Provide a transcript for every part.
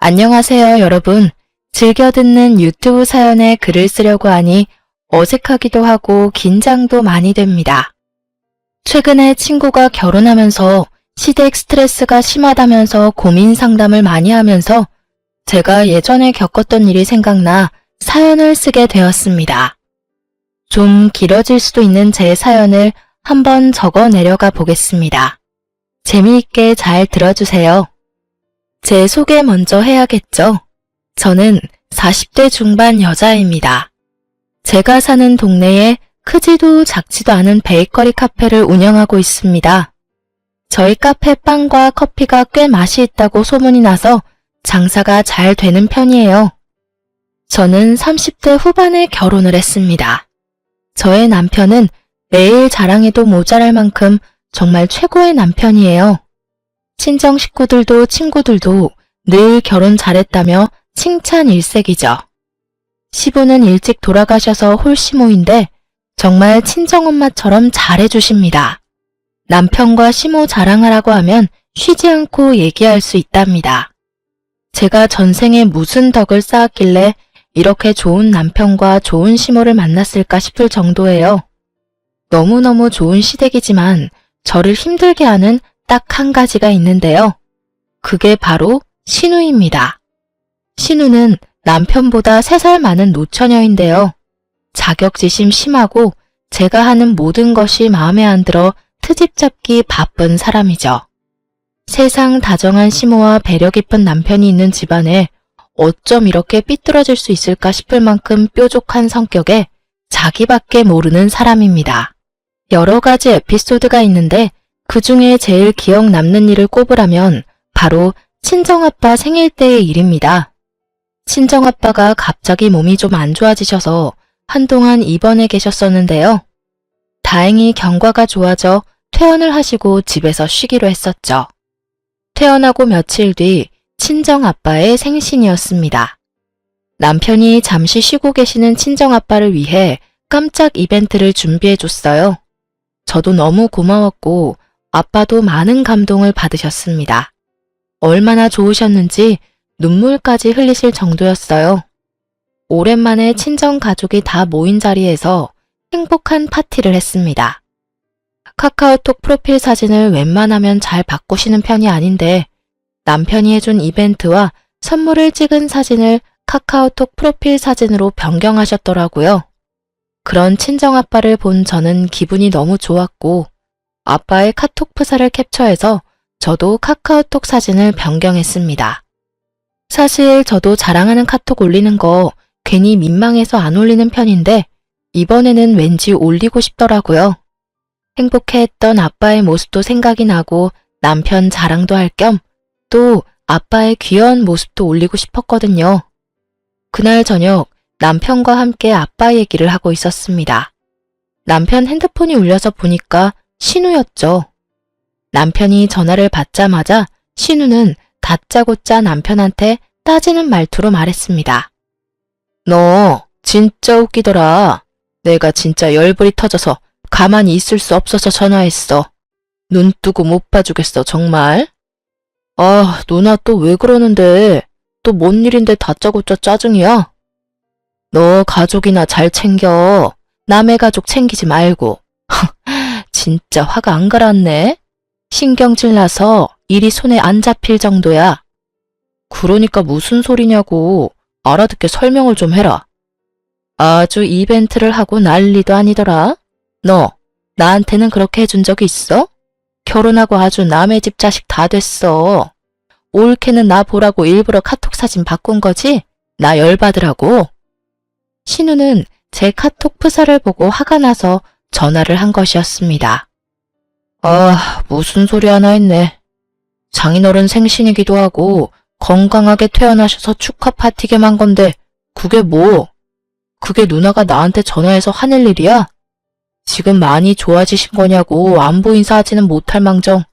안녕하세요, 여러분. 즐겨 듣는 유튜브 사연에 글을 쓰려고 하니 어색하기도 하고 긴장도 많이 됩니다. 최근에 친구가 결혼하면서 시댁 스트레스가 심하다면서 고민 상담을 많이 하면서 제가 예전에 겪었던 일이 생각나 사연을 쓰게 되었습니다. 좀 길어질 수도 있는 제 사연을 한번 적어 내려가 보겠습니다. 재미있게 잘 들어주세요. 제 소개 먼저 해야겠죠? 저는 40대 중반 여자입니다. 제가 사는 동네에 크지도 작지도 않은 베이커리 카페를 운영하고 있습니다. 저희 카페 빵과 커피가 꽤 맛이 있다고 소문이 나서 장사가 잘 되는 편이에요. 저는 30대 후반에 결혼을 했습니다. 저의 남편은 매일 자랑해도 모자랄 만큼 정말 최고의 남편이에요. 친정 식구들도 친구들도 늘 결혼 잘했다며 칭찬 일색이죠. 시부는 일찍 돌아가셔서 홀시모인데 정말 친정엄마처럼 잘해주십니다. 남편과 시모 자랑하라고 하면 쉬지 않고 얘기할 수 있답니다. 제가 전생에 무슨 덕을 쌓았길래 이렇게 좋은 남편과 좋은 시모를 만났을까 싶을 정도예요. 너무너무 좋은 시댁이지만 저를 힘들게 하는 딱 한 가지가 있는데요. 그게 바로 신우입니다. 신우는 남편보다 3살 많은 노처녀인데요. 자격지심 심하고 제가 하는 모든 것이 마음에 안 들어 트집 잡기 바쁜 사람이죠. 세상 다정한 시모와 배려 깊은 남편이 있는 집안에 어쩜 이렇게 삐뚤어질 수 있을까 싶을 만큼 뾰족한 성격에 자기밖에 모르는 사람입니다. 여러 가지 에피소드가 있는데 그 중에 제일 기억 남는 일을 꼽으라면 바로 친정아빠 생일 때의 일입니다. 친정아빠가 갑자기 몸이 좀 안 좋아지셔서 한동안 입원해 계셨었는데요. 다행히 경과가 좋아져 퇴원을 하시고 집에서 쉬기로 했었죠. 퇴원하고 며칠 뒤 친정아빠의 생신이었습니다. 남편이 잠시 쉬고 계시는 친정아빠를 위해 깜짝 이벤트를 준비해줬어요. 저도 너무 고마웠고 아빠도 많은 감동을 받으셨습니다. 얼마나 좋으셨는지 눈물까지 흘리실 정도였어요. 오랜만에 친정 가족이 다 모인 자리에서 행복한 파티를 했습니다. 카카오톡 프로필 사진을 웬만하면 잘 바꾸시는 편이 아닌데 남편이 해준 이벤트와 선물을 찍은 사진을 카카오톡 프로필 사진으로 변경하셨더라고요. 그런 친정아빠를 본 저는 기분이 너무 좋았고 아빠의 카톡 프사를 캡처해서 저도 카카오톡 사진을 변경했습니다. 사실 저도 자랑하는 카톡 올리는 거 괜히 민망해서 안 올리는 편인데 이번에는 왠지 올리고 싶더라고요. 행복해했던 아빠의 모습도 생각이 나고 남편 자랑도 할 겸 또 아빠의 귀여운 모습도 올리고 싶었거든요. 그날 저녁 남편과 함께 아빠 얘기를 하고 있었습니다. 남편 핸드폰이 울려서 보니까 신우였죠. 남편이 전화를 받자마자 신우는 다짜고짜 남편한테 따지는 말투로 말했습니다. 너 진짜 웃기더라. 내가 진짜 열불이 터져서 가만히 있을 수 없어서 전화했어. 눈 뜨고 못 봐주겠어 정말. 아, 누나 또 왜 그러는데? 또 뭔 일인데 다짜고짜 짜증이야? 너 가족이나 잘 챙겨. 남의 가족 챙기지 말고. 진짜 화가 안 가랐네. 신경질 나서 일이 손에 안 잡힐 정도야. 그러니까 무슨 소리냐고. 알아듣게 설명을 좀 해라. 아주 이벤트를 하고 난리도 아니더라. 너 나한테는 그렇게 해준 적이 있어? 결혼하고 아주 남의 집 자식 다 됐어. 올케는 나 보라고 일부러 카톡 사진 바꾼 거지? 나 열받으라고. 신우는 제 카톡 프사를 보고 화가 나서 전화를 한 것이었습니다. 아, 무슨 소리 하나 했네. 장인어른 생신이기도 하고 건강하게 퇴원하셔서 축하 파티 겸한 건데 그게 뭐? 그게 누나가 나한테 전화해서 화낼 일이야? 지금 많이 좋아지신 거냐고 안부 인사하지는 못할 망정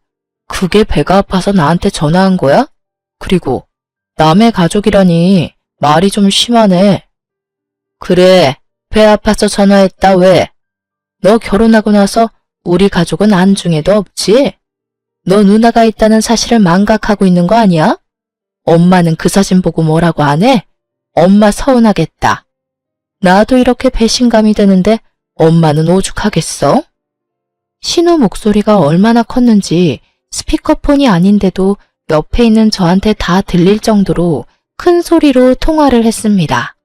그게 배가 아파서 나한테 전화한 거야? 그리고 남의 가족이라니 말이 좀 심하네. 그래, 배 아파서 전화했다 왜? 너 결혼하고 나서 우리 가족은 안중에도 없지? 너 누나가 있다는 사실을 망각하고 있는 거 아니야? 엄마는 그 사진 보고 뭐라고 안 해? 엄마 서운하겠다. 나도 이렇게 배신감이 드는데 엄마는 오죽하겠어? 신우 목소리가 얼마나 컸는지 스피커폰이 아닌데도 옆에 있는 저한테 다 들릴 정도로 큰 소리로 통화를 했습니다.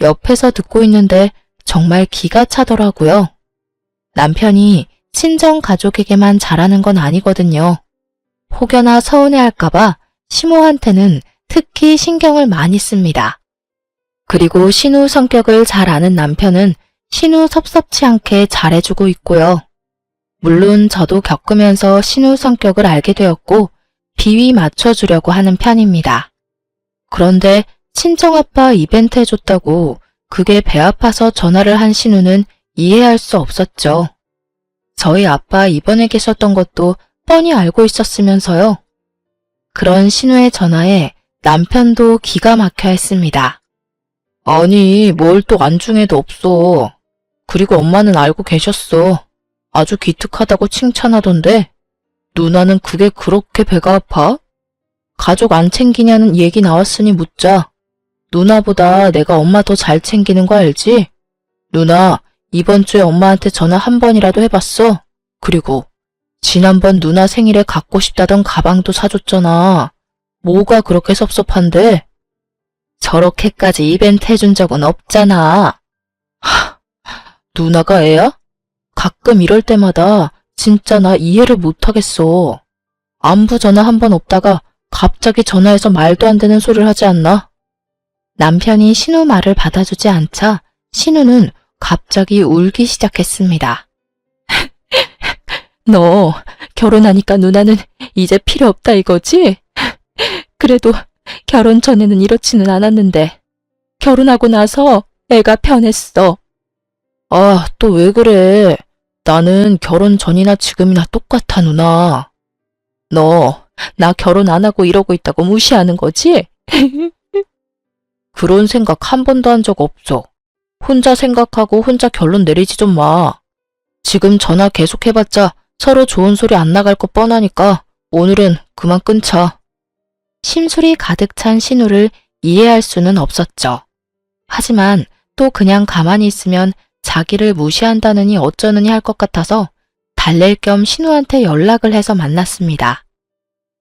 옆에서 듣고 있는데 정말 기가 차더라고요. 남편이 친정 가족에게만 잘하는 건 아니거든요. 혹여나 서운해할까봐 시모한테는 특히 신경을 많이 씁니다. 그리고 신우 성격을 잘 아는 남편은 신우 섭섭치 않게 잘해주고 있고요. 물론 저도 겪으면서 신우 성격을 알게 되었고 비위 맞춰주려고 하는 편입니다. 그런데 친정아빠 이벤트 해줬다고 그게 배 아파서 전화를 한 신우는 이해할 수 없었죠. 저희 아빠 입원해 계셨던 것도 뻔히 알고 있었으면서요. 그런 신우의 전화에 남편도 기가 막혀 했습니다. 아니, 뭘 또 안중에도 없어. 그리고 엄마는 알고 계셨어. 아주 기특하다고 칭찬하던데 누나는 그게 그렇게 배가 아파? 가족 안 챙기냐는 얘기 나왔으니 묻자. 누나보다 내가 엄마 더 잘 챙기는 거 알지? 누나, 이번 주에 엄마한테 전화 한 번이라도 해봤어? 그리고 지난번 누나 생일에 갖고 싶다던 가방도 사줬잖아. 뭐가 그렇게 섭섭한데? 저렇게까지 이벤트 해준 적은 없잖아. 누나가 애야? 가끔 이럴 때마다 진짜 나 이해를 못하겠어. 안부 전화 한 번 없다가 갑자기 전화해서 말도 안 되는 소리를 하지 않나? 남편이 신우 말을 받아주지 않자 신우는 갑자기 울기 시작했습니다. 너 결혼하니까 누나는 이제 필요 없다 이거지? 그래도 결혼 전에는 이렇지는 않았는데 결혼하고 나서 애가 변했어. 아, 또 왜 그래? 나는 결혼 전이나 지금이나 똑같아, 누나. 너, 나 결혼 안 하고 이러고 있다고 무시하는 거지? 그런 생각 한 번도 한 적 없어. 혼자 생각하고 혼자 결론 내리지 좀 마. 지금 전화 계속 해봤자 서로 좋은 소리 안 나갈 거 뻔하니까 오늘은 그만 끊자. 심술이 가득 찬 신우를 이해할 수는 없었죠. 하지만 또 그냥 가만히 있으면 자기를 무시한다느니 어쩌느니 할 것 같아서 달랠 겸 신우한테 연락을 해서 만났습니다.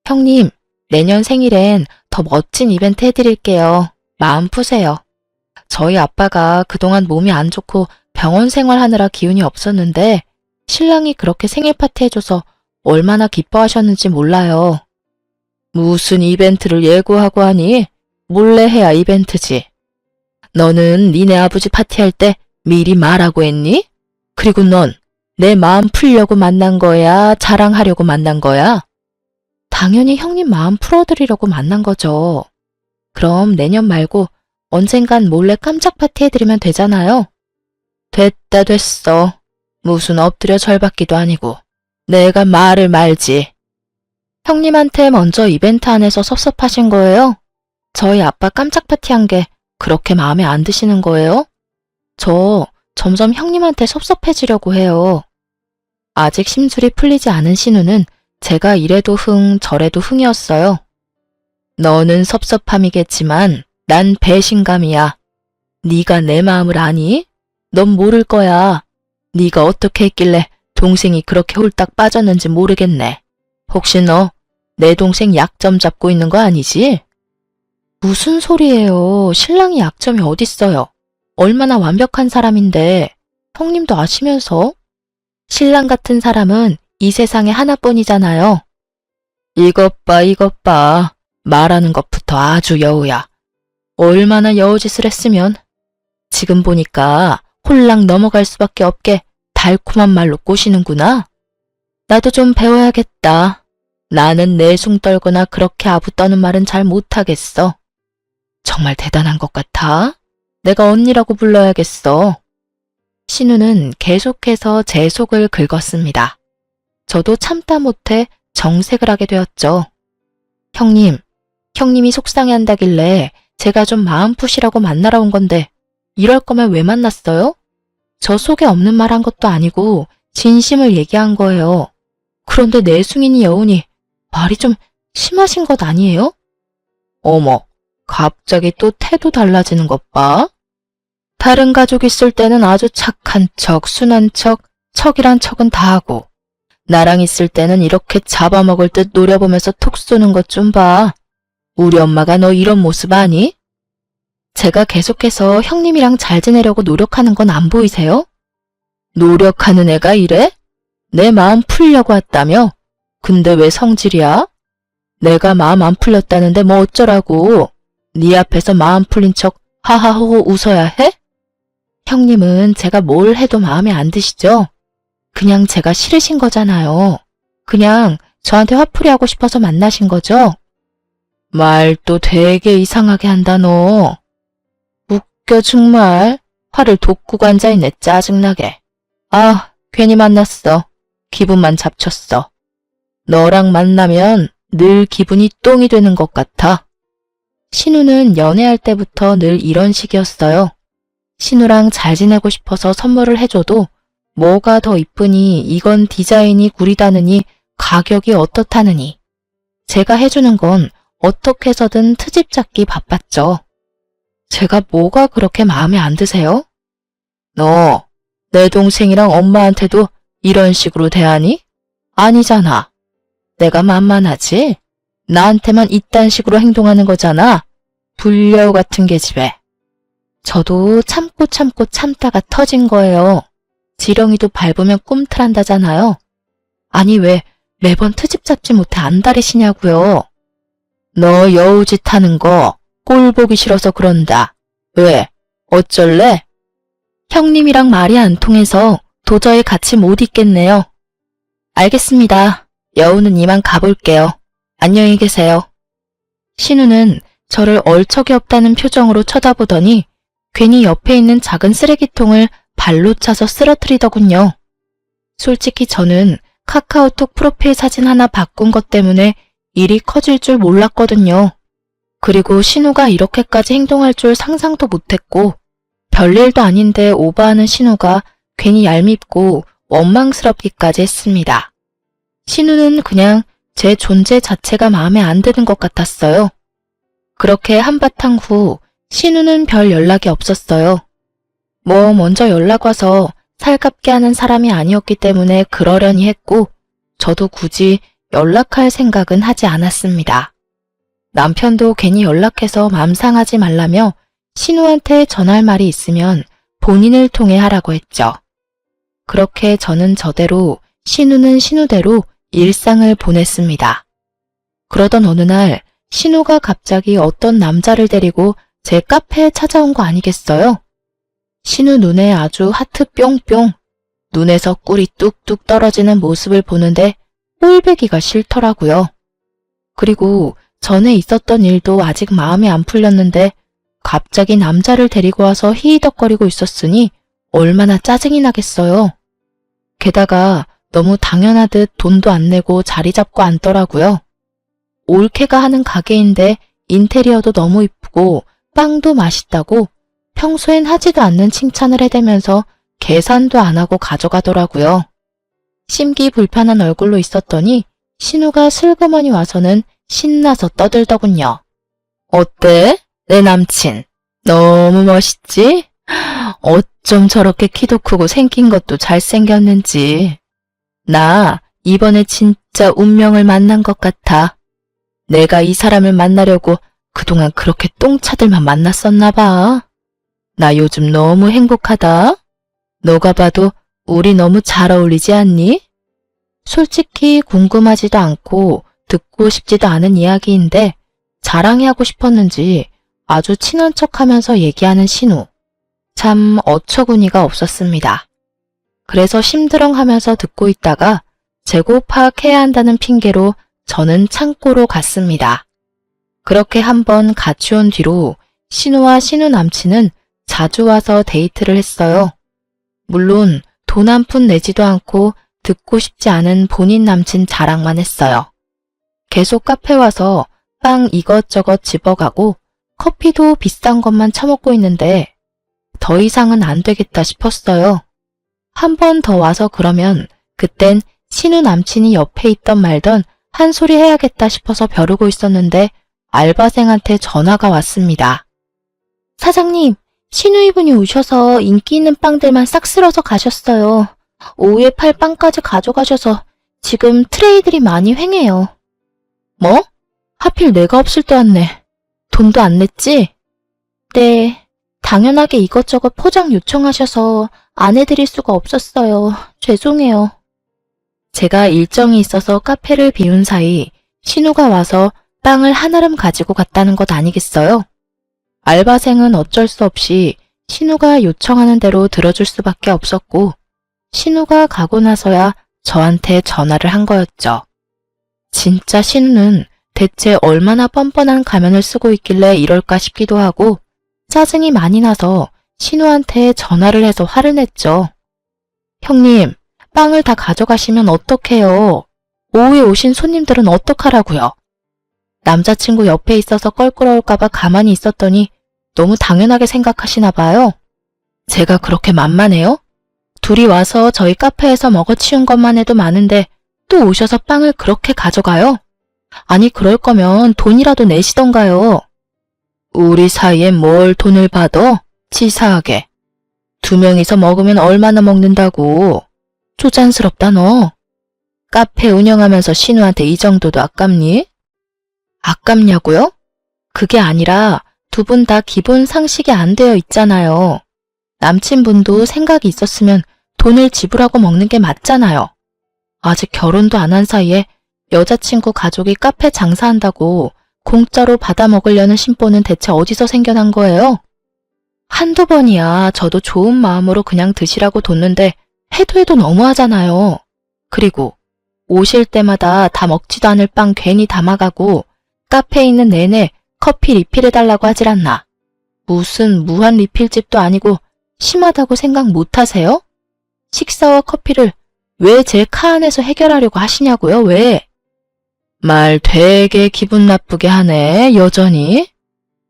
형님, 내년 생일엔 더 멋진 이벤트 해드릴게요. 마음 푸세요. 저희 아빠가 그동안 몸이 안 좋고 병원 생활하느라 기운이 없었는데 신랑이 그렇게 생일 파티 해줘서 얼마나 기뻐하셨는지 몰라요. 무슨 이벤트를 예고하고 하니? 몰래 해야 이벤트지. 너는 니네 아버지 파티할 때 미리 말하고 했니? 그리고 넌 내 마음 풀려고 만난 거야? 자랑하려고 만난 거야? 당연히 형님 마음 풀어드리려고 만난 거죠. 그럼 내년 말고 언젠간 몰래 깜짝 파티 해드리면 되잖아요. 됐다 됐어. 무슨 엎드려 절받기도 아니고. 내가 말을 말지. 형님한테 먼저 이벤트 안에서 섭섭하신 거예요? 저희 아빠 깜짝 파티한 게 그렇게 마음에 안 드시는 거예요? 저 점점 형님한테 섭섭해지려고 해요. 아직 심술이 풀리지 않은 신우는 제가 이래도 흥 저래도 흥이었어요. 너는 섭섭함이겠지만 난 배신감이야. 네가 내 마음을 아니? 넌 모를 거야. 네가 어떻게 했길래 동생이 그렇게 홀딱 빠졌는지 모르겠네. 혹시 너 내 동생 약점 잡고 있는 거 아니지? 무슨 소리예요. 신랑이 약점이 어딨어요. 얼마나 완벽한 사람인데 형님도 아시면서? 신랑 같은 사람은 이 세상에 하나뿐이잖아요. 이것 봐, 이것 봐. 말하는 것부터 아주 여우야. 얼마나 여우짓을 했으면. 지금 보니까 홀랑 넘어갈 수밖에 없게 달콤한 말로 꼬시는구나. 나도 좀 배워야겠다. 나는 내숭 떨거나 그렇게 아부 떠는 말은 잘 못하겠어. 정말 대단한 것 같아. 내가 언니라고 불러야겠어. 신우는 계속해서 제 속을 긁었습니다. 저도 참다 못해 정색을 하게 되었죠. 형님이 속상해한다길래 제가 좀 마음 푸시라고 만나러 온 건데 이럴 거면 왜 만났어요? 저 속에 없는 말 한 것도 아니고 진심을 얘기한 거예요. 그런데 내숭이니 여우니 말이 좀 심하신 것 아니에요? 어머, 갑자기 또 태도 달라지는 것 봐. 다른 가족 있을 때는 아주 착한 척, 순한 척, 척이란 척은 다 하고 나랑 있을 때는 이렇게 잡아먹을 듯 노려보면서 톡 쏘는 것 좀 봐. 우리 엄마가 너 이런 모습 아니? 제가 계속해서 형님이랑 잘 지내려고 노력하는 건 안 보이세요? 노력하는 애가 이래? 내 마음 풀려고 왔다며? 근데 왜 성질이야? 내가 마음 안 풀렸다는데 뭐 어쩌라고? 네 앞에서 마음 풀린 척 하하호호 웃어야 해? 형님은 제가 뭘 해도 마음에 안 드시죠? 그냥 제가 싫으신 거잖아요. 그냥 저한테 화풀이 하고 싶어서 만나신 거죠? 말도 되게 이상하게 한다 너. 웃겨 정말. 화를 돋구고 앉아있네 짜증나게. 아, 괜히 만났어. 기분만 잡쳤어. 너랑 만나면 늘 기분이 똥이 되는 것 같아. 신우는 연애할 때부터 늘 이런 식이었어요. 신우랑 잘 지내고 싶어서 선물을 해줘도 뭐가 더 이쁘니 이건 디자인이 구리다느니 가격이 어떻다느니 제가 해주는 건 어떻게 해서든 트집 잡기 바빴죠. 제가 뭐가 그렇게 마음에 안 드세요? 너 내 동생이랑 엄마한테도 이런 식으로 대하니? 아니잖아. 내가 만만하지? 나한테만 이딴 식으로 행동하는 거잖아. 불려우 같은 계집애. 저도 참고 참다가 터진 거예요. 지렁이도 밟으면 꿈틀한다잖아요. 아니 왜 매번 트집 잡지 못해 안달이시냐고요. 너 여우짓 하는 거 꼴 보기 싫어서 그런다. 왜? 어쩔래? 형님이랑 말이 안 통해서 도저히 같이 못 있겠네요. 알겠습니다. 여우는 이만 가볼게요. 안녕히 계세요. 신우는 저를 얼척이 없다는 표정으로 쳐다보더니 괜히 옆에 있는 작은 쓰레기통을 발로 차서 쓰러뜨리더군요. 솔직히 저는 카카오톡 프로필 사진 하나 바꾼 것 때문에 일이 커질 줄 몰랐거든요. 그리고 신우가 이렇게까지 행동할 줄 상상도 못했고 별일도 아닌데 오버하는 신우가 괜히 얄밉고 원망스럽기까지 했습니다. 신우는 그냥 제 존재 자체가 마음에 안 드는 것 같았어요. 그렇게 한바탕 후 신우는 별 연락이 없었어요. 뭐 먼저 연락 와서 살갑게 하는 사람이 아니었기 때문에 그러려니 했고 저도 굳이 연락할 생각은 하지 않았습니다. 남편도 괜히 연락해서 맘 상하지 말라며 신우한테 전할 말이 있으면 본인을 통해 하라고 했죠. 그렇게 저는 저대로 신우는 신우대로 일상을 보냈습니다. 그러던 어느 날 신우가 갑자기 어떤 남자를 데리고 제 카페에 찾아온 거 아니겠어요? 신우 눈에 아주 하트 뿅뿅, 눈에서 꿀이 뚝뚝 떨어지는 모습을 보는데 꼴배기가 싫더라고요. 그리고 전에 있었던 일도 아직 마음에 안 풀렸는데 갑자기 남자를 데리고 와서 히히덕거리고 있었으니 얼마나 짜증이 나겠어요. 게다가 너무 당연하듯 돈도 안 내고 자리 잡고 앉더라고요. 올케가 하는 가게인데 인테리어도 너무 이쁘고 빵도 맛있다고 평소엔 하지도 않는 칭찬을 해대면서 계산도 안 하고 가져가더라고요. 심기불편한 얼굴로 있었더니 신우가 슬그머니 와서는 신나서 떠들더군요. 어때? 내 남친. 너무 멋있지? 어쩜 저렇게 키도 크고 생긴 것도 잘생겼는지. 나 이번에 진짜 운명을 만난 것 같아. 내가 이 사람을 만나려고 그동안 그렇게 똥차들만 만났었나 봐. 나 요즘 너무 행복하다. 너가 봐도 우리 너무 잘 어울리지 않니? 솔직히 궁금하지도 않고 듣고 싶지도 않은 이야기인데 자랑해하고 싶었는지 아주 친한 척하면서 얘기하는 신우. 참 어처구니가 없었습니다. 그래서 심드렁하면서 듣고 있다가 재고 파악해야 한다는 핑계로 저는 창고로 갔습니다. 그렇게 한번 같이 온 뒤로 신우와 신우 남친은 자주 와서 데이트를 했어요. 물론 돈 한 푼 내지도 않고 듣고 싶지 않은 본인 남친 자랑만 했어요. 계속 카페 와서 빵 이것저것 집어가고 커피도 비싼 것만 처먹고 있는데 더 이상은 안 되겠다 싶었어요. 한 번 더 와서 그러면 그땐 신우 남친이 옆에 있던 말던 한 소리 해야겠다 싶어서 벼르고 있었는데 알바생한테 전화가 왔습니다. 사장님, 신우이분이 오셔서 인기 있는 빵들만 싹 쓸어서 가셨어요. 오후에 팔 빵까지 가져가셔서 지금 트레이들이 많이 횡해요. 뭐? 하필 내가 없을 때 왔네. 돈도 안 냈지? 네, 당연하게 이것저것 포장 요청하셔서 안 해드릴 수가 없었어요. 죄송해요. 제가 일정이 있어서 카페를 비운 사이 신우가 와서 빵을 한아름 가지고 갔다는 것 아니겠어요? 알바생은 어쩔 수 없이 신우가 요청하는 대로 들어줄 수밖에 없었고 신우가 가고 나서야 저한테 전화를 한 거였죠. 진짜 신우는 대체 얼마나 뻔뻔한 가면을 쓰고 있길래 이럴까 싶기도 하고 짜증이 많이 나서 신우한테 전화를 해서 화를 냈죠. 형님, 빵을 다 가져가시면 어떡해요? 오후에 오신 손님들은 어떡하라고요? 남자친구 옆에 있어서 껄끄러울까봐 가만히 있었더니 너무 당연하게 생각하시나 봐요. 제가 그렇게 만만해요? 둘이 와서 저희 카페에서 먹어치운 것만 해도 많은데 또 오셔서 빵을 그렇게 가져가요? 아니 그럴 거면 돈이라도 내시던가요. 우리 사이에 뭘 돈을 받아? 치사하게. 2명이서 먹으면 얼마나 먹는다고. 쪼잔스럽다 너. 카페 운영하면서 신우한테 이 정도도 아깝니? 아깝냐고요? 그게 아니라 두 분 다 기본 상식이 안 되어 있잖아요. 남친분도 생각이 있었으면 돈을 지불하고 먹는 게 맞잖아요. 아직 결혼도 안 한 사이에 여자친구 가족이 카페 장사한다고 공짜로 받아 먹으려는 심보는 대체 어디서 생겨난 거예요? 한두 번이야 저도 좋은 마음으로 그냥 드시라고 뒀는데 해도 너무하잖아요. 그리고 오실 때마다 다 먹지도 않을 빵 괜히 담아가고 카페에 있는 내내 커피 리필해달라고 하질 않나. 무슨 무한 리필집도 아니고 심하다고 생각 못하세요? 식사와 커피를 왜 제 카 안에서 해결하려고 하시냐고요? 왜? 말 되게 기분 나쁘게 하네, 여전히.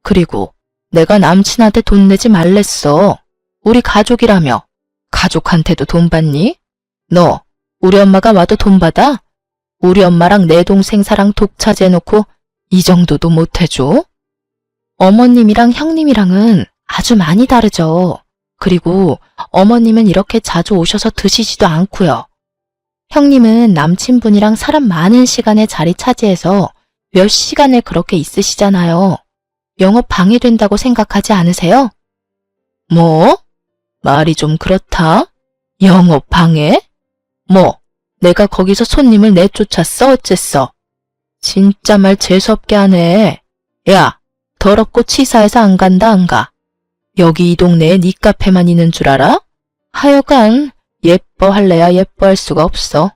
그리고 내가 남친한테 돈 내지 말랬어. 우리 가족이라며. 가족한테도 돈 받니? 너 우리 엄마가 와도 돈 받아? 우리 엄마랑 내 동생 사랑 독차지해놓고 이 정도도 못해줘? 어머님이랑 형님이랑은 아주 많이 다르죠. 그리고 어머님은 이렇게 자주 오셔서 드시지도 않고요. 형님은 남친분이랑 사람 많은 시간에 자리 차지해서 몇 시간을 그렇게 있으시잖아요. 영업 방해된다고 생각하지 않으세요? 뭐? 말이 좀 그렇다. 영업 방해? 뭐, 내가 거기서 손님을 내쫓았어? 어쨌어? 진짜 말 재수없게 하네. 야, 더럽고 치사해서 안 간다 안 가. 여기 이 동네에 네 카페만 있는 줄 알아? 하여간 예뻐할래야 예뻐할 수가 없어.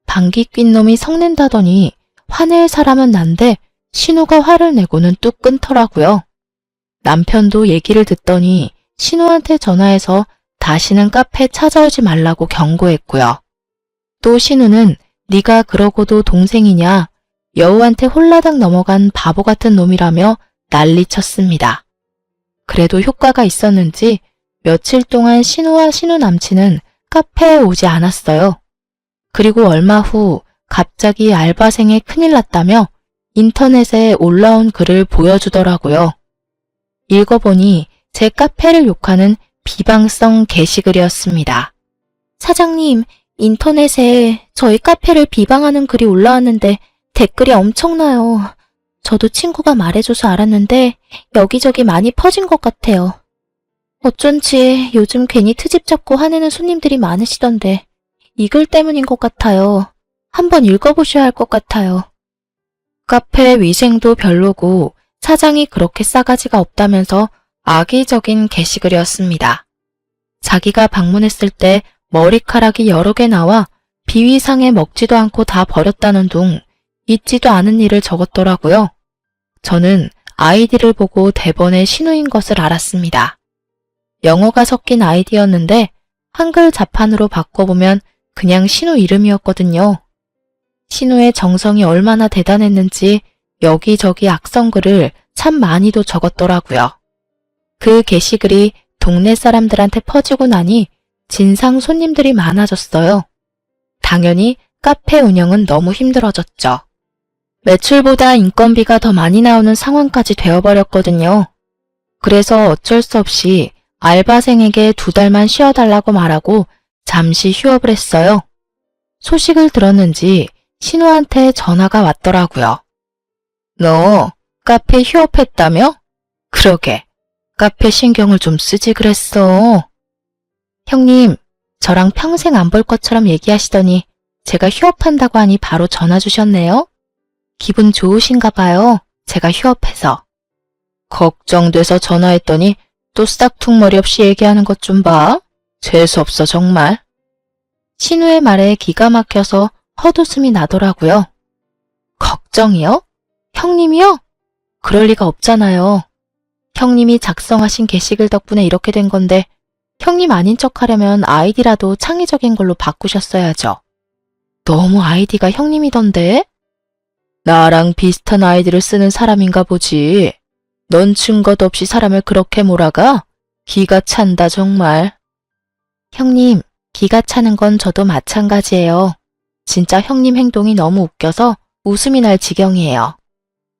방귀 낀 놈이 성낸다더니 화낼 사람은 난데 신우가 화를 내고는 뚝 끊더라고요. 남편도 얘기를 듣더니 신우한테 전화해서 다시는 카페 찾아오지 말라고 경고했고요. 또 신우는 네가 그러고도 동생이냐 여우한테 홀라당 넘어간 바보 같은 놈이라며 난리쳤습니다. 그래도 효과가 있었는지 며칠 동안 신우와 신우 남친은 카페에 오지 않았어요. 그리고 얼마 후 갑자기 알바생에 큰일 났다며 인터넷에 올라온 글을 보여주더라고요. 읽어보니 제 카페를 욕하는 비방성 게시글이었습니다. 사장님, 인터넷에 저희 카페를 비방하는 글이 올라왔는데 댓글이 엄청나요. 저도 친구가 말해줘서 알았는데 여기저기 많이 퍼진 것 같아요. 어쩐지 요즘 괜히 트집 잡고 화내는 손님들이 많으시던데 이 글 때문인 것 같아요. 한번 읽어보셔야 할 것 같아요. 카페 위생도 별로고 사장이 그렇게 싸가지가 없다면서 악의적인 게시글이었습니다. 자기가 방문했을 때 머리카락이 여러 개 나와 비위상에 먹지도 않고 다 버렸다는 둥 있지도 않은 일을 적었더라고요. 저는 아이디를 보고 대번에 신우인 것을 알았습니다. 영어가 섞인 아이디였는데 한글 자판으로 바꿔보면 그냥 신우 이름이었거든요. 신우의 정성이 얼마나 대단했는지 여기저기 악성글을 참 많이도 적었더라고요. 그 게시글이 동네 사람들한테 퍼지고 나니 진상 손님들이 많아졌어요. 당연히 카페 운영은 너무 힘들어졌죠. 매출보다 인건비가 더 많이 나오는 상황까지 되어버렸거든요. 그래서 어쩔 수 없이 알바생에게 2달만 쉬어달라고 말하고 잠시 휴업을 했어요. 소식을 들었는지 신우한테 전화가 왔더라고요. 너 카페 휴업했다며? 그러게, 카페 신경을 좀 쓰지 그랬어. 형님, 저랑 평생 안 볼 것처럼 얘기하시더니 제가 휴업한다고 하니 바로 전화 주셨네요. 기분 좋으신가 봐요. 제가 휴업해서. 걱정돼서 전화했더니 또 싹퉁머리 없이 얘기하는 것 좀 봐. 재수없어 정말. 신우의 말에 기가 막혀서 헛웃음이 나더라고요. 걱정이요? 형님이요? 그럴 리가 없잖아요. 형님이 작성하신 게시글 덕분에 이렇게 된 건데 형님 아닌 척하려면 아이디라도 창의적인 걸로 바꾸셨어야죠. 너무 아이디가 형님이던데? 나랑 비슷한 아이디를 쓰는 사람인가 보지. 넌 증거도 없이 사람을 그렇게 몰아가? 기가 찬다 정말. 형님, 기가 차는 건 저도 마찬가지예요. 진짜 형님 행동이 너무 웃겨서 웃음이 날 지경이에요.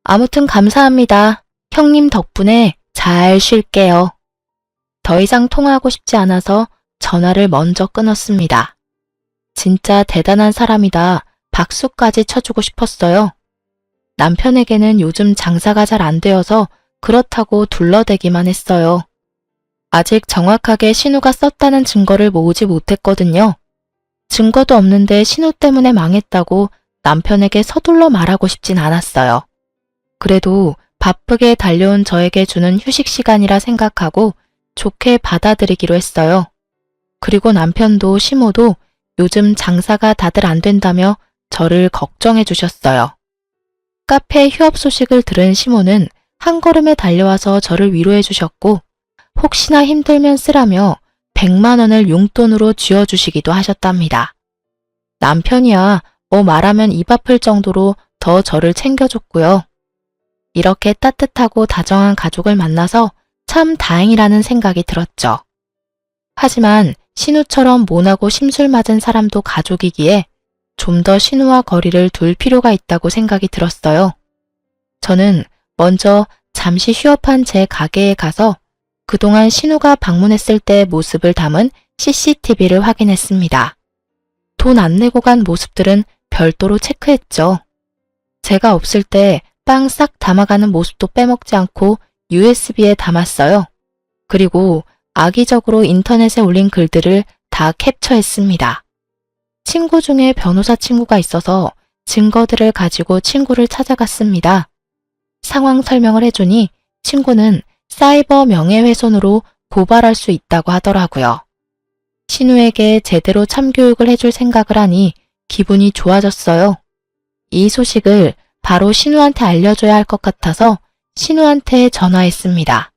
아무튼 감사합니다. 형님 덕분에 잘 쉴게요. 더 이상 통화하고 싶지 않아서 전화를 먼저 끊었습니다. 진짜 대단한 사람이다. 박수까지 쳐주고 싶었어요. 남편에게는 요즘 장사가 잘 안 되어서 그렇다고 둘러대기만 했어요. 아직 정확하게 신우가 썼다는 증거를 모으지 못했거든요. 증거도 없는데 신우 때문에 망했다고 남편에게 서둘러 말하고 싶진 않았어요. 그래도 바쁘게 달려온 저에게 주는 휴식 시간이라 생각하고 좋게 받아들이기로 했어요. 그리고 남편도 시모도 요즘 장사가 다들 안 된다며 저를 걱정해 주셨어요. 카페 휴업 소식을 들은 시모는 한 걸음에 달려와서 저를 위로해 주셨고 혹시나 힘들면 쓰라며 100만 원을 용돈으로 쥐어주시기도 하셨답니다. 남편이야 뭐 말하면 입 아플 정도로 더 저를 챙겨줬고요. 이렇게 따뜻하고 다정한 가족을 만나서 참 다행이라는 생각이 들었죠. 하지만 신우처럼 모나고 심술 맞은 사람도 가족이기에 좀 더 신우와 거리를 둘 필요가 있다고 생각이 들었어요. 저는 먼저 잠시 휴업한 제 가게에 가서 그동안 신우가 방문했을 때 모습을 담은 CCTV를 확인했습니다. 돈 안 내고 간 모습들은 별도로 체크했죠. 제가 없을 때 빵 싹 담아가는 모습도 빼먹지 않고 USB에 담았어요. 그리고 악의적으로 인터넷에 올린 글들을 다 캡처했습니다. 친구 중에 변호사 친구가 있어서 증거들을 가지고 친구를 찾아갔습니다. 상황 설명을 해주니 친구는 사이버 명예훼손으로 고발할 수 있다고 하더라고요. 신우에게 제대로 참교육을 해줄 생각을 하니 기분이 좋아졌어요. 이 소식을 바로 신우한테 알려줘야 할 것 같아서 신우한테 전화했습니다.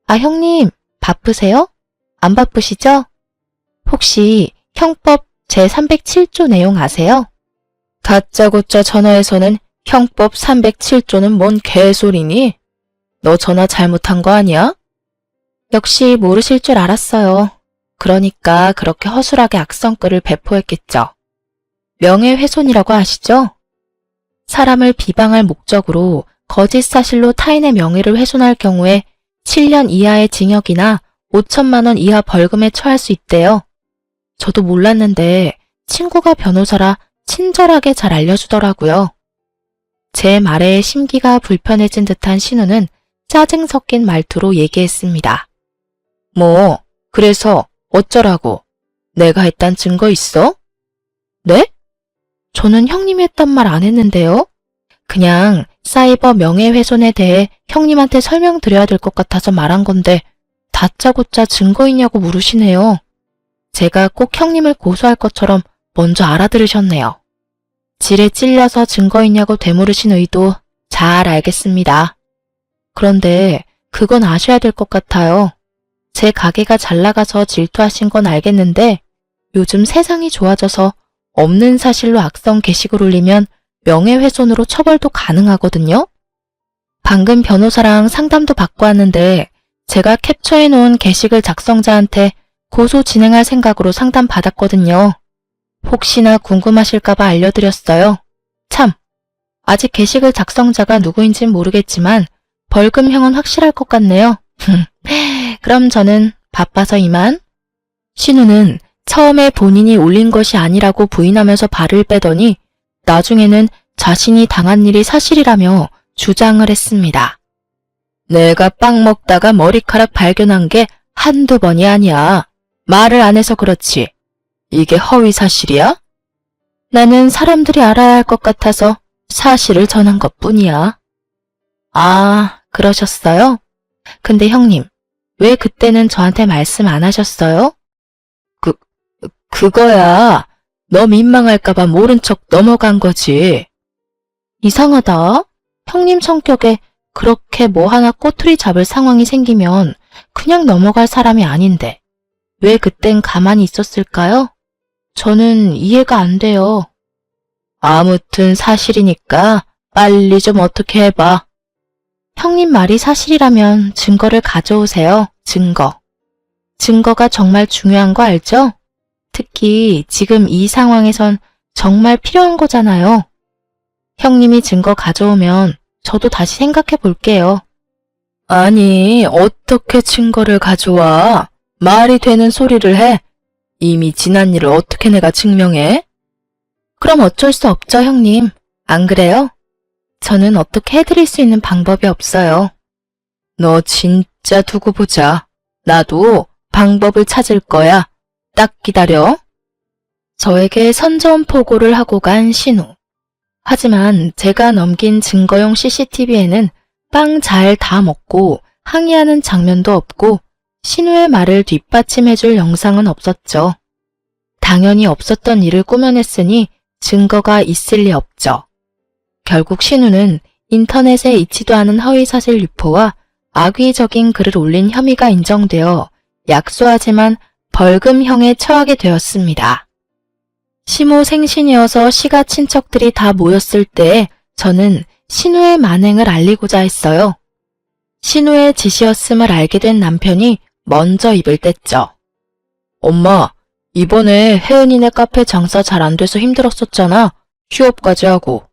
아, 형님, 바쁘세요? 안 바쁘시죠? 혹시 형법 제307조 내용 아세요? 다짜고짜 전화해서는 형법 307조는 뭔 개소리니? 너 전화 잘못한 거 아니야? 역시 모르실 줄 알았어요. 그러니까 그렇게 허술하게 악성글을 배포했겠죠. 명예훼손이라고 아시죠? 사람을 비방할 목적으로 거짓 사실로 타인의 명예를 훼손할 경우에 7년 이하의 징역이나 5천만 원 이하 벌금에 처할 수 있대요. 저도 몰랐는데 친구가 변호사라 친절하게 잘 알려주더라고요. 제 말에 심기가 불편해진 듯한 신우는 짜증 섞인 말투로 얘기했습니다. 뭐, 그래서 어쩌라고? 내가 했단 증거 있어? 네? 저는 형님이 했단 말 안 했는데요. 그냥 사이버 명예훼손에 대해 형님한테 설명드려야 될 것 같아서 말한 건데 다짜고짜 증거 있냐고 물으시네요. 제가 꼭 형님을 고소할 것처럼 먼저 알아들으셨네요. 질에 찔려서 증거 있냐고 되물으신 의도 잘 알겠습니다. 그런데 그건 아셔야 될 것 같아요. 제 가게가 잘 나가서 질투하신 건 알겠는데 요즘 세상이 좋아져서 없는 사실로 악성 게시글 올리면 명예훼손으로 처벌도 가능하거든요. 방금 변호사랑 상담도 받고 왔는데 제가 캡처해놓은 게시글 작성자한테 고소 진행할 생각으로 상담 받았거든요. 혹시나 궁금하실까봐 알려드렸어요. 참, 아직 게시글 작성자가 누구인진 모르겠지만 벌금형은 확실할 것 같네요. 그럼 저는 바빠서 이만. 신우는 처음에 본인이 올린 것이 아니라고 부인하면서 발을 빼더니 나중에는 자신이 당한 일이 사실이라며 주장을 했습니다. 내가 빵 먹다가 머리카락 발견한 게 한두 번이 아니야. 말을 안 해서 그렇지. 이게 허위 사실이야? 나는 사람들이 알아야 할 것 같아서 사실을 전한 것뿐이야. 아, 그러셨어요? 근데 형님, 왜 그때는 저한테 말씀 안 하셨어요? 그거야. 너 민망할까봐 모른 척 넘어간 거지. 이상하다. 형님 성격에 그렇게 뭐 하나 꼬투리 잡을 상황이 생기면 그냥 넘어갈 사람이 아닌데 왜 그땐 가만히 있었을까요? 저는 이해가 안 돼요. 아무튼 사실이니까 빨리 좀 어떻게 해봐. 형님 말이 사실이라면 증거를 가져오세요. 증거. 증거가 정말 중요한 거 알죠? 특히 지금 이 상황에선 정말 필요한 거잖아요. 형님이 증거 가져오면 저도 다시 생각해 볼게요. 아니, 어떻게 증거를 가져와? 말이 되는 소리를 해. 이미 지난 일을 어떻게 내가 증명해? 그럼 어쩔 수 없죠, 형님. 안 그래요? 저는 어떻게 해드릴 수 있는 방법이 없어요. 너 진짜 두고 보자. 나도 방법을 찾을 거야. 딱 기다려. 저에게 선전포고를 하고 간 신우. 하지만 제가 넘긴 증거용 CCTV에는 빵 잘 다 먹고 항의하는 장면도 없고 신우의 말을 뒷받침해줄 영상은 없었죠. 당연히 없었던 일을 꾸며냈으니 증거가 있을 리 없죠. 결국 신우는 인터넷에 있지도 않은 허위사실 유포와 악의적인 글을 올린 혐의가 인정되어 약소하지만 벌금형에 처하게 되었습니다. 시모 생신이어서 시가 친척들이 다 모였을 때 저는 신우의 만행을 알리고자 했어요. 신우의 짓이었음을 알게 된 남편이 먼저 입을 뗐죠. 엄마, 이번에 혜은이네 카페 장사 잘 안 돼서 힘들었었잖아. 휴업까지 하고.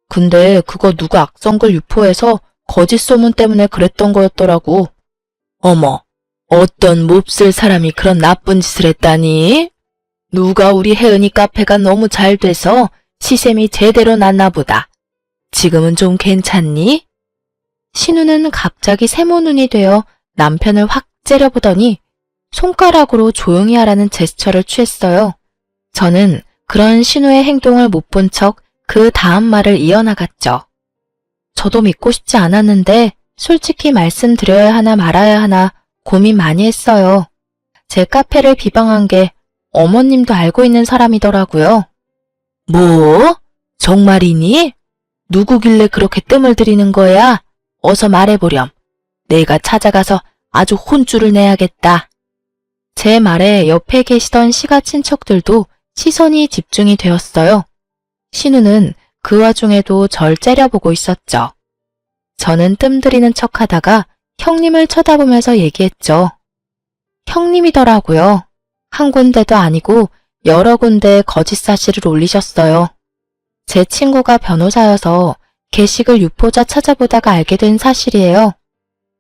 근데 그거 누가 악성글 유포해서 거짓 소문 때문에 그랬던 거였더라고. 어머, 어떤 몹쓸 사람이 그런 나쁜 짓을 했다니? 누가 우리 혜은이 카페가 너무 잘 돼서 시샘이 제대로 났나 보다. 지금은 좀 괜찮니? 신우는 갑자기 세모눈이 되어 남편을 확 째려보더니 손가락으로 조용히 하라는 제스처를 취했어요. 저는 그런 신우의 행동을 못 본 척 그 다음 말을 이어나갔죠. 저도 믿고 싶지 않았는데 솔직히 말씀드려야 하나 말아야 하나 고민 많이 했어요. 제 카페를 비방한 게 어머님도 알고 있는 사람이더라고요. 뭐? 정말이니? 누구길래 그렇게 뜸을 들이는 거야? 어서 말해보렴. 내가 찾아가서 아주 혼쭐을 내야겠다. 제 말에 옆에 계시던 시가 친척들도 시선이 집중이 되었어요. 신우는 그 와중에도 절 째려보고 있었죠. 저는 뜸들이는 척하다가 형님을 쳐다보면서 얘기했죠. 형님이더라고요. 한 군데도 아니고 여러 군데 거짓 사실을 올리셨어요. 제 친구가 변호사여서 게시글 유포자 찾아보다가 알게 된 사실이에요.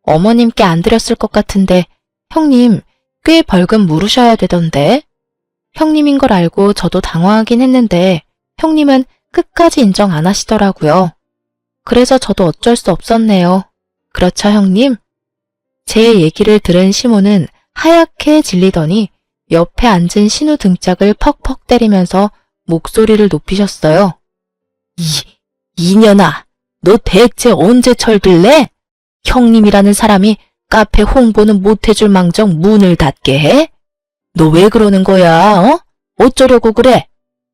어머님께 안 드렸을 것 같은데 형님 꽤 벌금 물으셔야 되던데. 형님인 걸 알고 저도 당황하긴 했는데 형님은 끝까지 인정 안 하시더라고요. 그래서 저도 어쩔 수 없었네요. 그렇죠, 형님? 제 얘기를 들은 시모는 하얗게 질리더니 옆에 앉은 신우 등짝을 퍽퍽 때리면서 목소리를 높이셨어요. 이년아, 너 대체 언제 철들래? 형님이라는 사람이 카페 홍보는 못해줄 망정 문을 닫게 해? 너 왜 그러는 거야, 어? 어쩌려고 그래?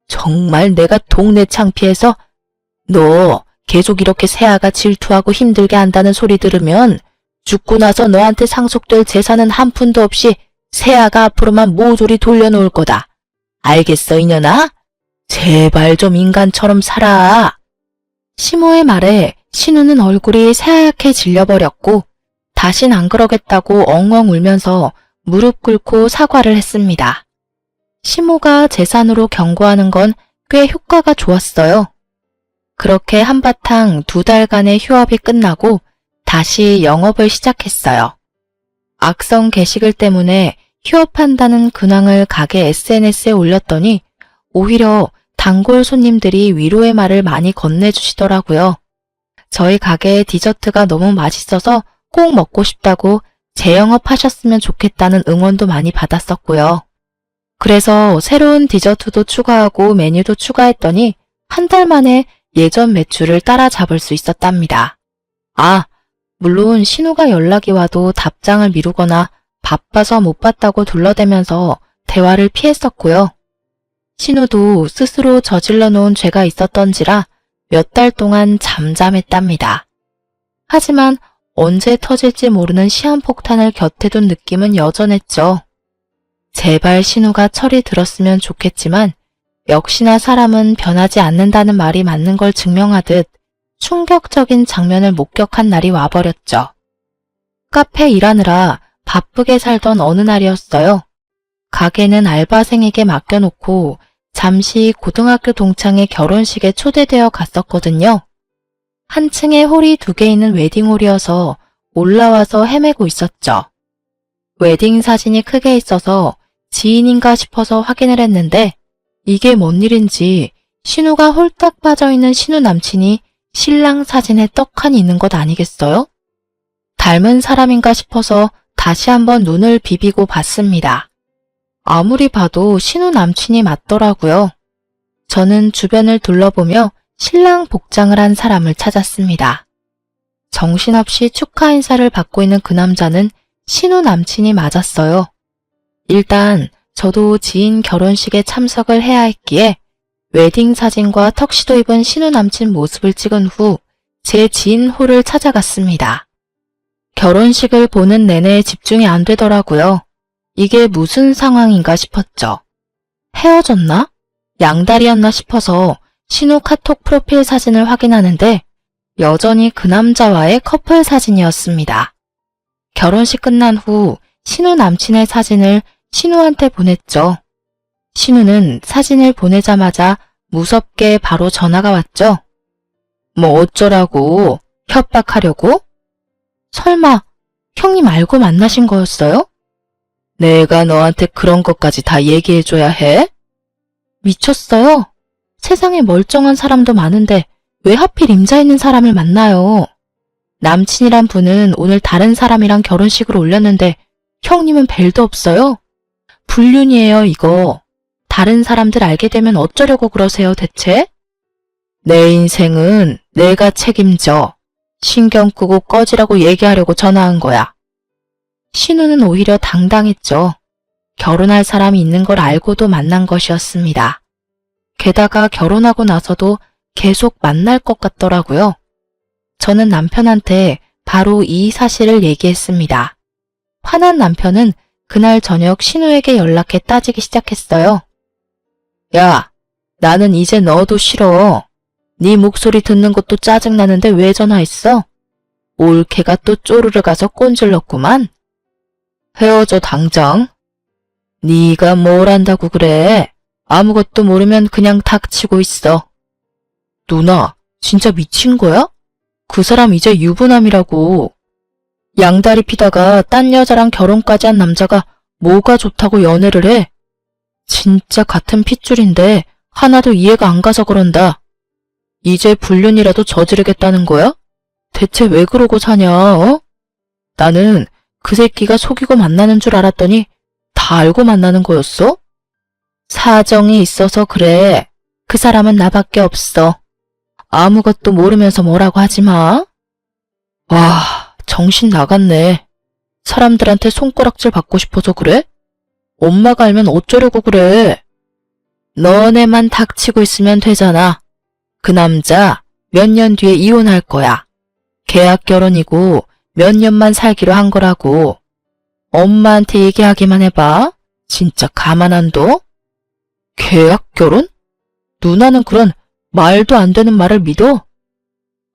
정말 내가 동네 창피해서 너 계속 이렇게 세아가 질투하고 힘들게 한다는 소리 들으면 죽고 나서 너한테 상속될 재산은 한 푼도 없이 세아가 앞으로만 모조리 돌려놓을 거다. 알겠어, 이년아? 제발 좀 인간처럼 살아. 시모의 말에 신우는 얼굴이 새하얗게 질려버렸고 다신 안 그러겠다고 엉엉 울면서 무릎 꿇고 사과를 했습니다. 시모가 재산으로 경고하는 건 꽤 효과가 좋았어요. 그렇게 한바탕 2달간의 휴업이 끝나고 다시 영업을 시작했어요. 악성 게시글 때문에 휴업한다는 근황을 가게 SNS에 올렸더니 오히려 단골 손님들이 위로의 말을 많이 건네주시더라고요. 저희 가게의 디저트가 너무 맛있어서 꼭 먹고 싶다고 재영업하셨으면 좋겠다는 응원도 많이 받았었고요. 그래서 새로운 디저트도 추가하고 메뉴도 추가했더니 한 달 만에 예전 매출을 따라잡을 수 있었답니다. 물론 신우가 연락이 와도 답장을 미루거나 바빠서 못 봤다고 둘러대면서 대화를 피했었고요. 신우도 스스로 저질러 놓은 죄가 있었던지라 몇 달 동안 잠잠했답니다. 하지만 언제 터질지 모르는 시한폭탄을 곁에 둔 느낌은 여전했죠. 제발 신우가 철이 들었으면 좋겠지만 역시나 사람은 변하지 않는다는 말이 맞는 걸 증명하듯 충격적인 장면을 목격한 날이 와버렸죠. 카페 일하느라 바쁘게 살던 어느 날이었어요. 가게는 알바생에게 맡겨놓고 잠시 고등학교 동창의 결혼식에 초대되어 갔었거든요. 한 층에 홀이 2개 있는 웨딩홀이어서 올라와서 헤매고 있었죠. 웨딩 사진이 크게 있어서 지인인가 싶어서 확인을 했는데 이게 뭔 일인지 신우가 홀딱 빠져있는 신우 남친이 신랑 사진에 떡하니 있는 것 아니겠어요? 닮은 사람인가 싶어서 다시 한번 눈을 비비고 봤습니다. 아무리 봐도 신우 남친이 맞더라고요. 저는 주변을 둘러보며 신랑 복장을 한 사람을 찾았습니다. 정신없이 축하 인사를 받고 있는 그 남자는 신우 남친이 맞았어요. 일단 저도 지인 결혼식에 참석을 해야 했기에 웨딩 사진과 턱시도 입은 신우 남친 모습을 찍은 후 제 지인 홀을 찾아갔습니다. 결혼식을 보는 내내 집중이 안 되더라고요. 이게 무슨 상황인가 싶었죠. 헤어졌나? 양다리였나 싶어서 신우 카톡 프로필 사진을 확인하는데 여전히 그 남자와의 커플 사진이었습니다. 결혼식 끝난 후 신우 남친의 사진을 신우한테 보냈죠. 신우는 사진을 보내자마자 무섭게 바로 전화가 왔죠. 뭐 어쩌라고? 협박하려고? 설마 형님 알고 만나신 거였어요? 내가 너한테 그런 것까지 다 얘기해줘야 해? 미쳤어요? 세상에 멀쩡한 사람도 많은데 왜 하필 임자 있는 사람을 만나요? 남친이란 분은 오늘 다른 사람이랑 결혼식을 올렸는데 형님은 벨도 없어요? 불륜이에요, 이거. 다른 사람들 알게 되면 어쩌려고 그러세요, 대체? 내 인생은 내가 책임져. 신경 끄고 꺼지라고 얘기하려고 전화한 거야. 신우는 오히려 당당했죠. 결혼할 사람이 있는 걸 알고도 만난 것이었습니다. 게다가 결혼하고 나서도 계속 만날 것 같더라고요. 저는 남편한테 바로 이 사실을 얘기했습니다. 화난 남편은 그날 저녁 신우에게 연락해 따지기 시작했어요. 야, 나는 이제 너도 싫어. 네 목소리 듣는 것도 짜증나는데 왜 전화했어? 올케가 또 쪼르르 가서 꼰질렀구만. 헤어져 당장. 네가 뭘 안다고 그래. 아무것도 모르면 그냥 닥치고 있어. 누나, 진짜 미친 거야? 그 사람 이제 유부남이라고. 양다리 피다가 딴 여자랑 결혼까지 한 남자가 뭐가 좋다고 연애를 해? 진짜 같은 핏줄인데 하나도 이해가 안 가서 그런다. 이제 불륜이라도 저지르겠다는 거야? 대체 왜 그러고 사냐, 어? 나는 그 새끼가 속이고 만나는 줄 알았더니 다 알고 만나는 거였어? 사정이 있어서 그래. 그 사람은 나밖에 없어. 아무것도 모르면서 뭐라고 하지 마. 와, 정신 나갔네. 사람들한테 손가락질 받고 싶어서 그래? 엄마가 알면 어쩌려고 그래. 너네만 닥치고 있으면 되잖아. 그 남자 몇 년 뒤에 이혼할 거야. 계약 결혼이고 몇 년만 살기로 한 거라고. 엄마한테 얘기하기만 해봐. 진짜 가만 안 둬? 계약 결혼? 누나는 그런 말도 안 되는 말을 믿어?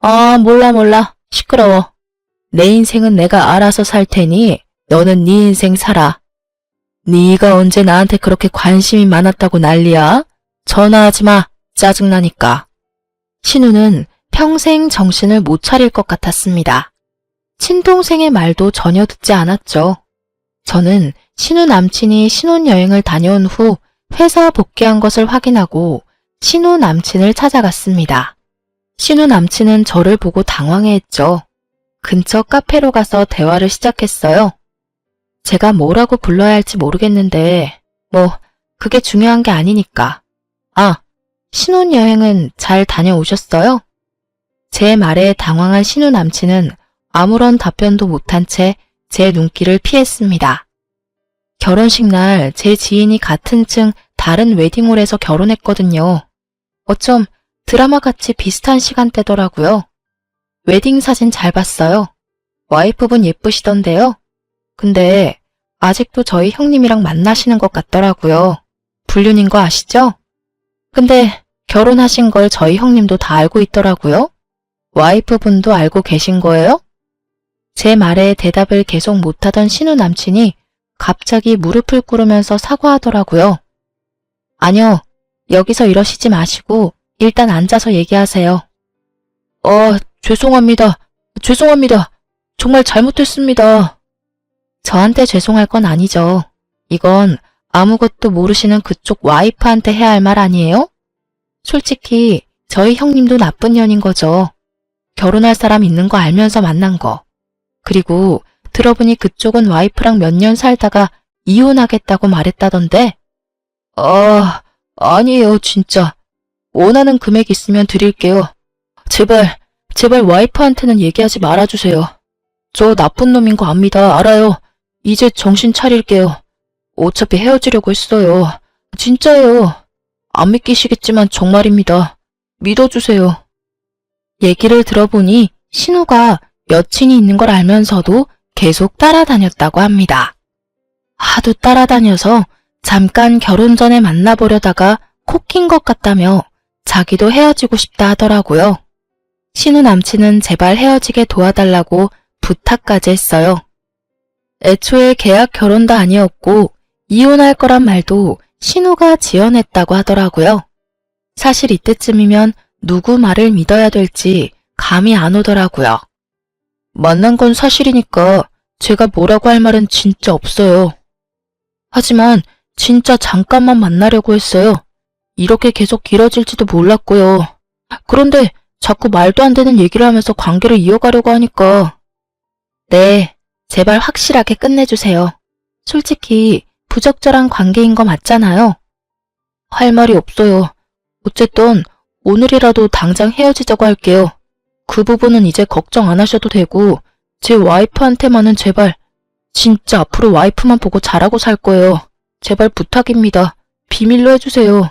아, 몰라. 시끄러워. 내 인생은 내가 알아서 살 테니 너는 네 인생 살아. 네가 언제 나한테 그렇게 관심이 많았다고 난리야? 전화하지 마. 짜증나니까. 신우는 평생 정신을 못 차릴 것 같았습니다. 친동생의 말도 전혀 듣지 않았죠. 저는 신우 남친이 신혼여행을 다녀온 후 회사 복귀한 것을 확인하고 신우 남친을 찾아갔습니다. 신우 남친은 저를 보고 당황해했죠. 근처 카페로 가서 대화를 시작했어요. 제가 뭐라고 불러야 할지 모르겠는데 그게 중요한 게 아니니까. 아, 신혼여행은 잘 다녀오셨어요? 제 말에 당황한 신우 남친은 아무런 답변도 못한 채 제 눈길을 피했습니다. 결혼식 날 제 지인이 같은 층 다른 웨딩홀에서 결혼했거든요. 어쩜 드라마같이 비슷한 시간대더라고요. 웨딩 사진 잘 봤어요. 와이프분 예쁘시던데요. 근데 아직도 저희 형님이랑 만나시는 것 같더라고요. 불륜인 거 아시죠? 근데 결혼하신 걸 저희 형님도 다 알고 있더라고요. 와이프분도 알고 계신 거예요? 제 말에 대답을 계속 못하던 신우 남친이 갑자기 무릎을 꿇으면서 사과하더라고요. 아니요, 여기서 이러시지 마시고 일단 앉아서 얘기하세요. 죄송합니다. 정말 잘못했습니다. 저한테 죄송할 건 아니죠. 이건 아무것도 모르시는 그쪽 와이프한테 해야 할 말 아니에요? 솔직히 저희 형님도 나쁜 년인 거죠. 결혼할 사람 있는 거 알면서 만난 거. 그리고 들어보니 그쪽은 와이프랑 몇 년 살다가 이혼하겠다고 말했다던데. 아니에요, 진짜. 원하는 금액 있으면 드릴게요. 제발 와이프한테는 얘기하지 말아주세요. 저 나쁜 놈인 거 압니다. 알아요. 이제 정신 차릴게요. 어차피 헤어지려고 했어요. 진짜예요. 안 믿기시겠지만 정말입니다. 믿어주세요. 얘기를 들어보니 신우가 여친이 있는 걸 알면서도 계속 따라다녔다고 합니다. 하도 따라다녀서 잠깐 결혼 전에 만나보려다가 코 낀 것 같다며 자기도 헤어지고 싶다 하더라고요. 신우 남친은 제발 헤어지게 도와달라고 부탁까지 했어요. 애초에 계약 결혼도 아니었고 이혼할 거란 말도 신우가 지어냈다고 하더라고요. 사실 이때쯤이면 누구 말을 믿어야 될지 감이 안 오더라고요. 만난 건 사실이니까 제가 뭐라고 할 말은 진짜 없어요. 하지만 진짜 잠깐만 만나려고 했어요. 이렇게 계속 길어질지도 몰랐고요. 그런데 자꾸 말도 안 되는 얘기를 하면서 관계를 이어가려고 하니까. 네, 제발 확실하게 끝내주세요. 솔직히 부적절한 관계인 거 맞잖아요. 할 말이 없어요. 어쨌든 오늘이라도 당장 헤어지자고 할게요. 그 부분은 이제 걱정 안 하셔도 되고 제 와이프한테만은 제발 진짜 앞으로 와이프만 보고 잘하고 살 거예요. 제발 부탁입니다. 비밀로 해주세요.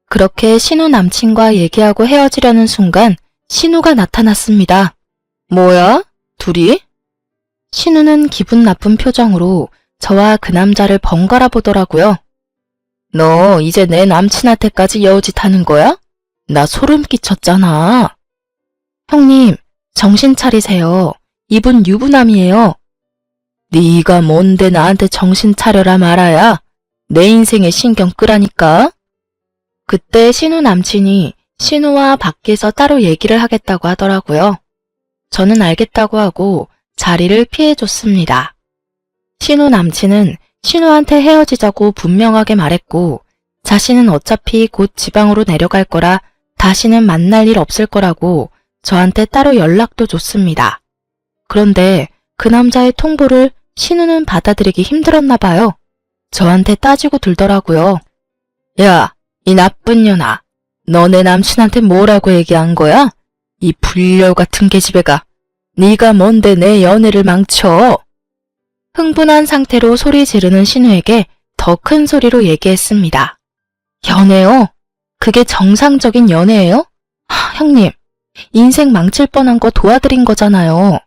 그렇게 신우 남친과 얘기하고 헤어지려는 순간 신우가 나타났습니다. 뭐야? 둘이? 신우는 기분 나쁜 표정으로 저와 그 남자를 번갈아 보더라고요. 너 이제 내 남친한테까지 여우짓 하는 거야? 나 소름 끼쳤잖아. 형님, 정신 차리세요. 이분 유부남이에요. 네가 뭔데 나한테 정신 차려라 말아야. 내 인생에 신경 끄라니까. 그때 신우 남친이 신우와 밖에서 따로 얘기를 하겠다고 하더라고요. 저는 알겠다고 하고 자리를 피해줬습니다. 신우 남친은 신우한테 헤어지자고 분명하게 말했고 자신은 어차피 곧 지방으로 내려갈 거라 다시는 만날 일 없을 거라고 저한테 따로 연락도 줬습니다. 그런데 그 남자의 통보를 신우는 받아들이기 힘들었나 봐요. 저한테 따지고 들더라고요. 야, 이 나쁜 년아. 너 내 남친한테 뭐라고 얘기한 거야? 이 불려 같은 계집애가. 네가 뭔데 내 연애를 망쳐? 흥분한 상태로 소리 지르는 신우에게 더 큰 소리로 얘기했습니다. 연애요? 그게 정상적인 연애예요? 형님, 인생 망칠 뻔한 거 도와드린 거잖아요.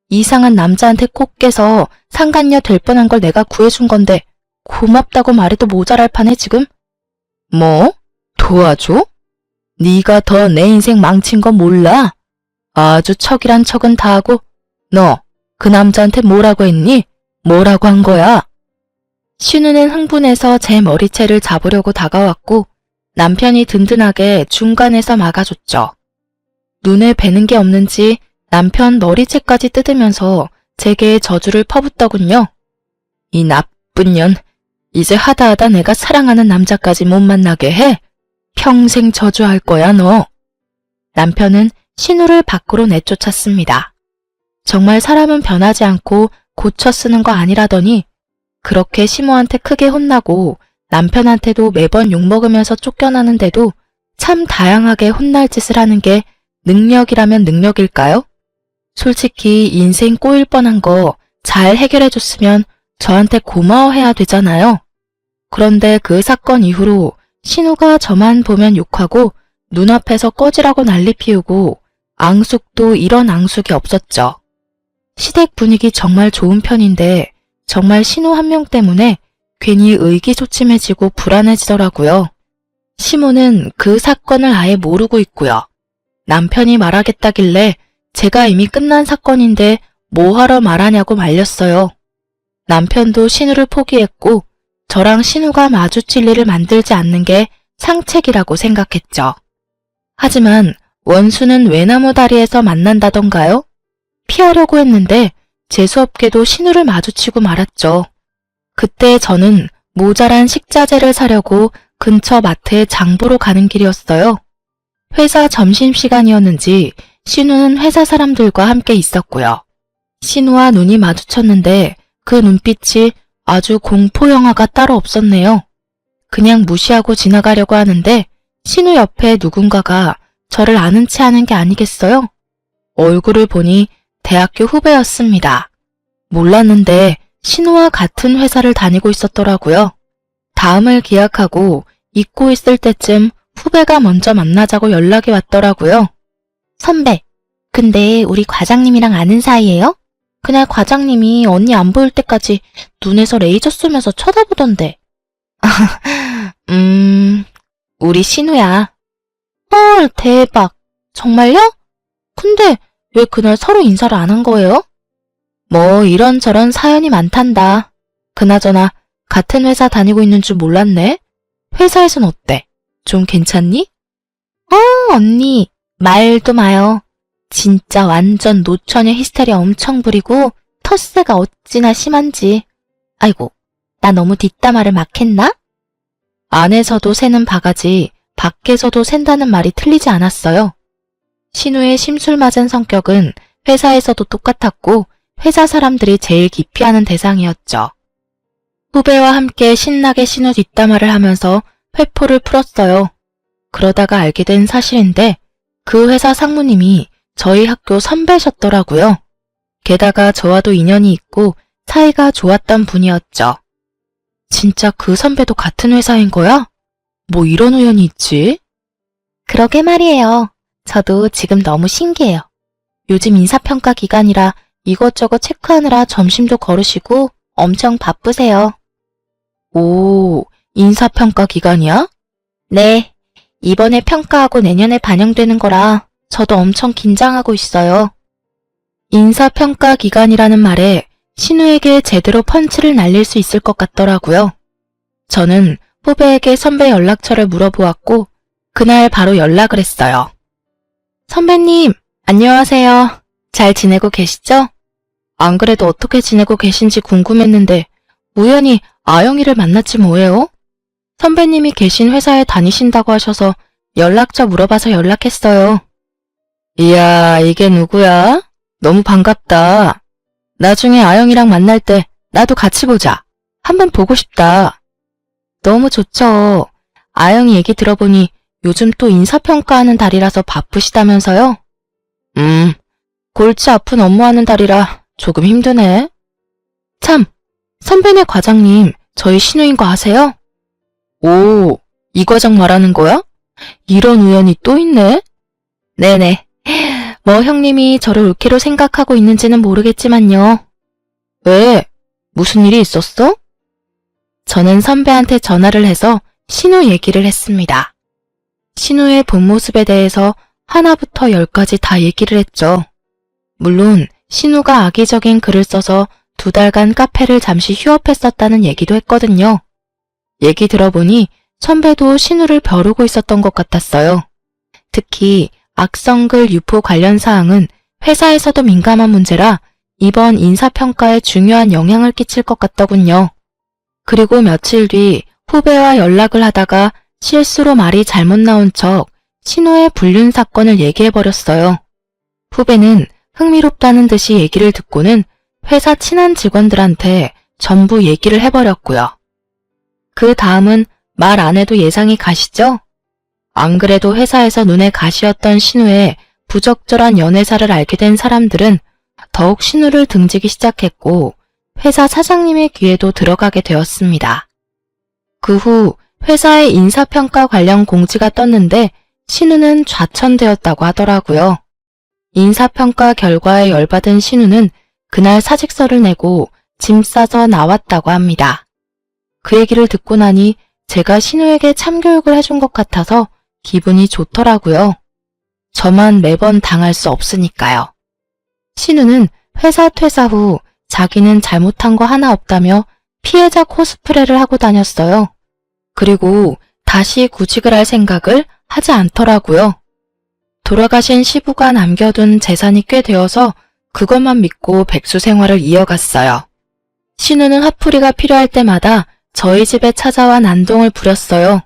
이상한 남자한테 꼭 깨서 상간녀 될 뻔한 걸 내가 구해준 건데 고맙다고 말해도 모자랄 판에 지금? 뭐? 도와줘? 네가 더 내 인생 망친 거 몰라? 아주 척이란 척은 다 하고 너 그 남자한테 뭐라고 했니? 뭐라고 한 거야? 신우는 흥분해서 제 머리채를 잡으려고 다가왔고 남편이 든든하게 중간에서 막아줬죠. 눈에 뵈는 게 없는지 남편 머리채까지 뜯으면서 제게 저주를 퍼붓더군요. 이 나쁜 년, 이제 하다하다 내가 사랑하는 남자까지 못 만나게 해. 평생 저주할 거야, 너. 남편은 신우를 밖으로 내쫓았습니다. 정말 사람은 변하지 않고 고쳐 쓰는 거 아니라더니 그렇게 시모한테 크게 혼나고 남편한테도 매번 욕먹으면서 쫓겨나는데도 참 다양하게 혼날 짓을 하는 게 능력이라면 능력일까요? 솔직히 인생 꼬일 뻔한 거 잘 해결해줬으면 저한테 고마워해야 되잖아요. 그런데 그 사건 이후로 신우가 저만 보면 욕하고 눈앞에서 꺼지라고 난리 피우고 앙숙도 이런 앙숙이 없었죠. 시댁 분위기 정말 좋은 편인데 정말 신우 한 명 때문에 괜히 의기소침해지고 불안해지더라고요. 시모는 그 사건을 아예 모르고 있고요. 남편이 말하겠다길래 제가 이미 끝난 사건인데 뭐하러 말하냐고 말렸어요. 남편도 신우를 포기했고 저랑 신우가 마주칠 일을 만들지 않는 게 상책이라고 생각했죠. 하지만 원수는 외나무 다리에서 만난다던가요? 피하려고 했는데 재수없게도 신우를 마주치고 말았죠. 그때 저는 모자란 식자재를 사려고 근처 마트에 장보러 가는 길이었어요. 회사 점심시간이었는지 신우는 회사 사람들과 함께 있었고요. 신우와 눈이 마주쳤는데 그 눈빛이 아주 공포 영화가 따로 없었네요. 그냥 무시하고 지나가려고 하는데 신우 옆에 누군가가 저를 아는 체 하는 게 아니겠어요? 얼굴을 보니 대학교 후배였습니다. 몰랐는데 신우와 같은 회사를 다니고 있었더라고요. 다음을 기약하고 잊고 있을 때쯤 후배가 먼저 만나자고 연락이 왔더라고요. 선배, 근데 우리 과장님이랑 아는 사이예요? 그날 과장님이 언니 안 보일 때까지 눈에서 레이저 쏘면서 쳐다보던데. 우리 신우야. 헐, 대박. 정말요? 근데 왜 그날 서로 인사를 안 한 거예요? 뭐 이런저런 사연이 많단다. 그나저나 같은 회사 다니고 있는 줄 몰랐네. 회사에선 어때? 좀 괜찮니? 언니, 말도 마요. 진짜 완전 노처녀 히스테리아 엄청 부리고 텃세가 어찌나 심한지. 아이고, 나 너무 뒷담화를 막 했나? 안에서도 새는 바가지, 밖에서도 샌다는 말이 틀리지 않았어요. 신우의 심술맞은 성격은 회사에서도 똑같았고 회사 사람들이 제일 기피하는 대상이었죠. 후배와 함께 신나게 신우 뒷담화를 하면서 회포를 풀었어요. 그러다가 알게 된 사실인데 그 회사 상무님이 저희 학교 선배셨더라고요. 게다가 저와도 인연이 있고 사이가 좋았던 분이었죠. 진짜 그 선배도 같은 회사인 거야? 뭐 이런 우연이 있지? 그러게 말이에요. 저도 지금 너무 신기해요. 요즘 인사평가 기간이라 이것저것 체크하느라 점심도 거르시고 엄청 바쁘세요. 오, 인사평가 기간이야? 네, 이번에 평가하고 내년에 반영되는 거라 저도 엄청 긴장하고 있어요. 인사평가 기간이라는 말에 신우에게 제대로 펀치를 날릴 수 있을 것 같더라고요. 저는 후배에게 선배 연락처를 물어보았고 그날 바로 연락을 했어요. 선배님, 안녕하세요. 잘 지내고 계시죠? 안 그래도 어떻게 지내고 계신지 궁금했는데 우연히 아영이를 만났지 뭐예요? 선배님이 계신 회사에 다니신다고 하셔서 연락처 물어봐서 연락했어요. 이야, 이게 누구야? 너무 반갑다. 나중에 아영이랑 만날 때 나도 같이 보자. 한번 보고 싶다. 너무 좋죠. 아영이 얘기 들어보니 요즘 또 인사평가하는 달이라서 바쁘시다면서요? 골치 아픈 업무하는 달이라 조금 힘드네. 참, 선배네 과장님 저희 신우인 거 아세요? 오, 이 과장 말하는 거야? 이런 우연이 또 있네? 네네. 뭐 형님이 저를 올케로 생각하고 있는지는 모르겠지만요. 왜? 무슨 일이 있었어? 저는 선배한테 전화를 해서 신우 얘기를 했습니다. 신우의 본 모습에 대해서 하나부터 열까지 다 얘기를 했죠. 물론 신우가 악의적인 글을 써서 2달간 카페를 잠시 휴업했었다는 얘기도 했거든요. 얘기 들어보니 선배도 신우를 벼르고 있었던 것 같았어요. 특히 악성글 유포 관련 사항은 회사에서도 민감한 문제라 이번 인사평가에 중요한 영향을 끼칠 것 같더군요. 그리고 며칠 뒤 후배와 연락을 하다가 실수로 말이 잘못 나온 척 신우의 불륜 사건을 얘기해버렸어요. 후배는 흥미롭다는 듯이 얘기를 듣고는 회사 친한 직원들한테 전부 얘기를 해버렸고요. 그 다음은 말 안 해도 예상이 가시죠? 안 그래도 회사에서 눈에 가시였던 신우의 부적절한 연애사를 알게 된 사람들은 더욱 신우를 등지기 시작했고 회사 사장님의 귀에도 들어가게 되었습니다. 그 후 회사의 인사평가 관련 공지가 떴는데 신우는 좌천되었다고 하더라고요. 인사평가 결과에 열받은 신우는 그날 사직서를 내고 짐 싸서 나왔다고 합니다. 그 얘기를 듣고 나니 제가 신우에게 참교육을 해준 것 같아서 기분이 좋더라고요. 저만 매번 당할 수 없으니까요. 신우는 회사 퇴사 후 자기는 잘못한 거 하나 없다며 피해자 코스프레를 하고 다녔어요. 그리고 다시 구직을 할 생각을 하지 않더라고요. 돌아가신 시부가 남겨둔 재산이 꽤 되어서 그것만 믿고 백수 생활을 이어갔어요. 신우는 화풀이가 필요할 때마다 저희 집에 찾아와 난동을 부렸어요.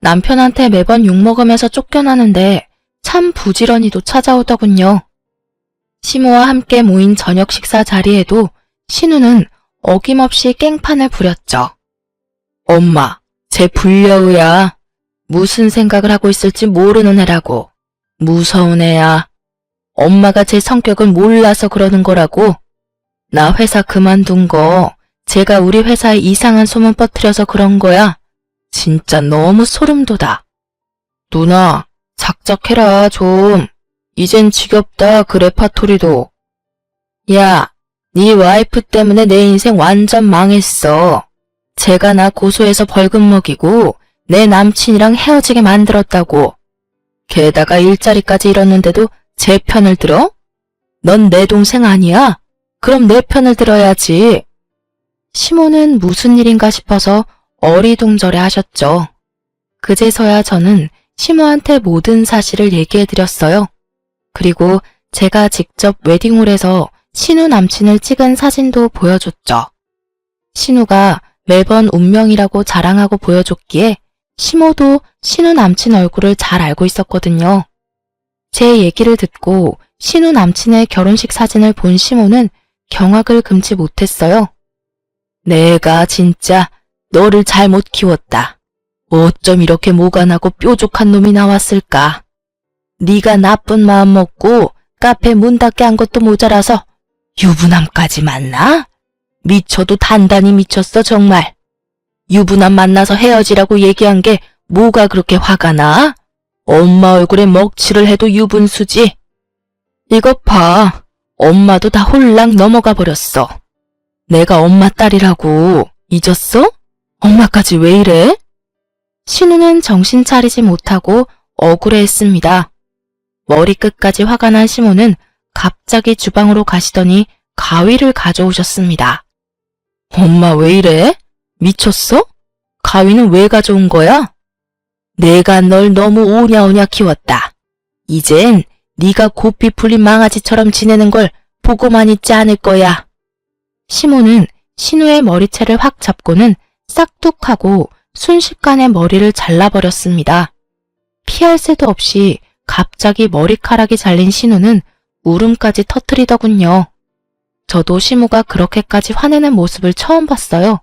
남편한테 매번 욕먹으면서 쫓겨나는데 참 부지런히도 찾아오더군요. 시모와 함께 모인 저녁 식사 자리에도 신우는 어김없이 깽판을 부렸죠. 엄마, 쟤 불려우야. 무슨 생각을 하고 있을지 모르는 애라고. 무서운 애야. 엄마가 제 성격을 몰라서 그러는 거라고. 나 회사 그만둔 거 제가 우리 회사에 이상한 소문 퍼뜨려서 그런 거야. 진짜 너무 소름 돋아. 누나, 작작해라 좀. 이젠 지겹다 그 레파토리도. 야, 네 와이프 때문에 내 인생 완전 망했어. 제가 나 고소해서 벌금 먹이고 내 남친이랑 헤어지게 만들었다고. 게다가 일자리까지 잃었는데도 제 편을 들어? 넌 내 동생 아니야? 그럼 내 편을 들어야지. 시모는 무슨 일인가 싶어서 어리둥절해 하셨죠. 그제서야 저는 시모한테 모든 사실을 얘기해드렸어요. 그리고 제가 직접 웨딩홀에서 신우 남친을 찍은 사진도 보여줬죠. 신우가 매번 운명이라고 자랑하고 보여줬기에 시모도 신우 남친 얼굴을 잘 알고 있었거든요. 제 얘기를 듣고 신우 남친의 결혼식 사진을 본 시모는 경악을 금치 못했어요. 내가 진짜 너를 잘못 키웠다. 어쩜 이렇게 모간하고 뾰족한 놈이 나왔을까? 네가 나쁜 마음 먹고 카페 문 닫게 한 것도 모자라서 유부남까지 만나? 미쳐도 단단히 미쳤어 정말. 유부남 만나서 헤어지라고 얘기한 게 뭐가 그렇게 화가 나? 엄마 얼굴에 먹칠을 해도 유분수지. 이것 봐. 엄마도 다 홀랑 넘어가 버렸어. 내가 엄마 딸이라고 잊었어? 엄마까지 왜 이래? 신우는 정신 차리지 못하고 억울해했습니다. 머리끝까지 화가 난 시모는 갑자기 주방으로 가시더니 가위를 가져오셨습니다. 엄마 왜 이래? 미쳤어? 가위는 왜 가져온 거야? 내가 널 너무 오냐오냐 키웠다. 이젠 네가 고삐 풀린 망아지처럼 지내는 걸 보고만 있지 않을 거야. 시모는 신우의 머리채를 확 잡고는 싹둑하고 순식간에 머리를 잘라버렸습니다. 피할 새도 없이 갑자기 머리카락이 잘린 신우는 울음까지 터뜨리더군요. 저도 시모가 그렇게까지 화내는 모습을 처음 봤어요.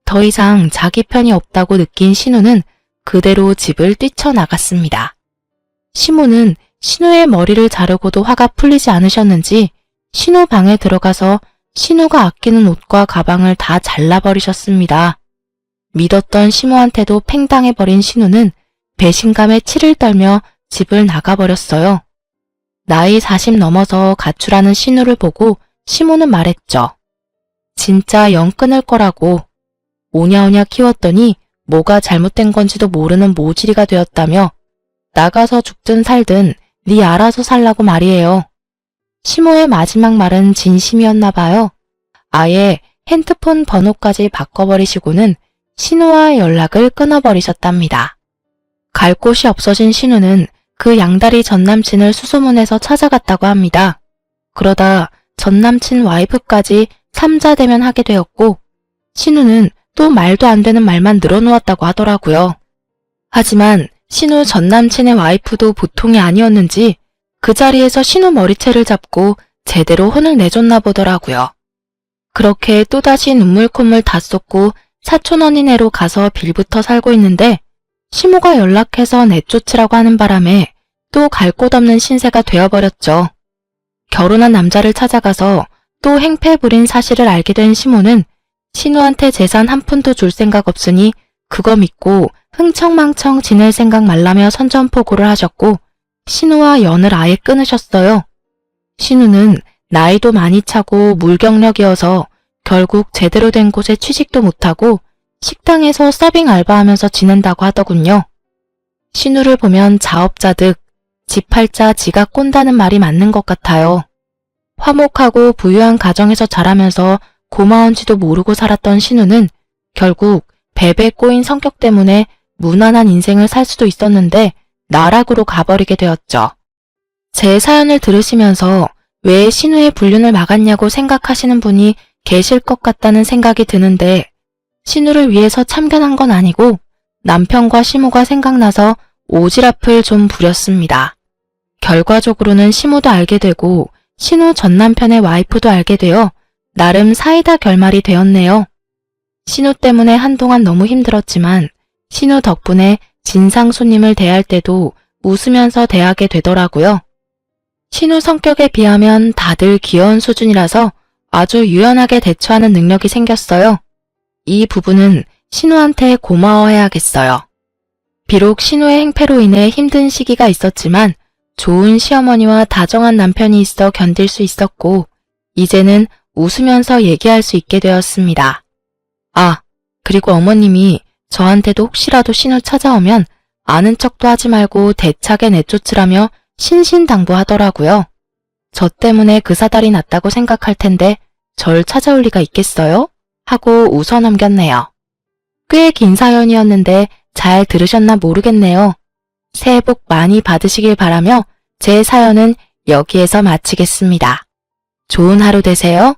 더 이상 자기 편이 없다고 느낀 신우는 그대로 집을 뛰쳐나갔습니다. 시모는 신우의 머리를 자르고도 화가 풀리지 않으셨는지 신우 방에 들어가서 신우가 아끼는 옷과 가방을 다 잘라버리셨습니다. 믿었던 시모한테도 팽당해버린 신우는 배신감에 치를 떨며 집을 나가버렸어요. 나이 40 넘어서 가출하는 신우를 보고 시모는 말했죠. 진짜 영 끊을 거라고. 오냐오냐 키웠더니 뭐가 잘못된 건지도 모르는 모질이가 되었다며 나가서 죽든 살든 네 알아서 살라고 말이에요. 시모의 마지막 말은 진심이었나 봐요. 아예 핸드폰 번호까지 바꿔버리시고는 신우와 연락을 끊어버리셨답니다. 갈 곳이 없어진 신우는 그 양다리 전남친을 수소문해서 찾아갔다고 합니다. 그러다 전남친 와이프까지 삼자대면 하게 되었고 신우는 또 말도 안 되는 말만 늘어놓았다고 하더라고요. 하지만 신우 전남친의 와이프도 보통이 아니었는지 그 자리에서 신우 머리채를 잡고 제대로 혼을 내줬나 보더라고요. 그렇게 또다시 눈물 콧물 다 쏟고 사촌 언니네로 가서 빌부터 살고 있는데 시모가 연락해서 내쫓으라고 하는 바람에 또 갈 곳 없는 신세가 되어버렸죠. 결혼한 남자를 찾아가서 또 행패 부린 사실을 알게 된 시모는 신우한테 재산 한 푼도 줄 생각 없으니 그거 믿고 흥청망청 지낼 생각 말라며 선전포고를 하셨고 신우와 연을 아예 끊으셨어요. 신우는 나이도 많이 차고 물경력이어서 결국 제대로 된 곳에 취직도 못하고 식당에서 서빙 알바하면서 지낸다고 하더군요. 신우를 보면 자업자득, 지팔자 지가 꼰다는 말이 맞는 것 같아요. 화목하고 부유한 가정에서 자라면서 고마운지도 모르고 살았던 신우는 결국 베베 꼬인 성격 때문에 무난한 인생을 살 수도 있었는데 나락으로 가버리게 되었죠. 제 사연을 들으시면서 왜 신우의 불륜을 막았냐고 생각하시는 분이 계실 것 같다는 생각이 드는데 신우를 위해서 참견한 건 아니고 남편과 시모가 생각나서 오지랖을 좀 부렸습니다. 결과적으로는 시모도 알게 되고 신우 전 남편의 와이프도 알게 되어 나름 사이다 결말이 되었네요. 신우 때문에 한동안 너무 힘들었지만 신우 덕분에 진상 손님을 대할 때도 웃으면서 대하게 되더라고요. 신우 성격에 비하면 다들 귀여운 수준이라서 아주 유연하게 대처하는 능력이 생겼어요. 이 부분은 신우한테 고마워해야겠어요. 비록 신우의 행패로 인해 힘든 시기가 있었지만 좋은 시어머니와 다정한 남편이 있어 견딜 수 있었고 이제는 웃으면서 얘기할 수 있게 되었습니다. 아, 그리고 어머님이 저한테도 혹시라도 신우 찾아오면 아는 척도 하지 말고 대차게 내쫓으라며 신신당부하더라고요. 저 때문에 그 사달이 났다고 생각할 텐데 절 찾아올 리가 있겠어요? 하고 웃어 넘겼네요. 꽤 긴 사연이었는데 잘 들으셨나 모르겠네요. 새해 복 많이 받으시길 바라며 제 사연은 여기에서 마치겠습니다. 좋은 하루 되세요.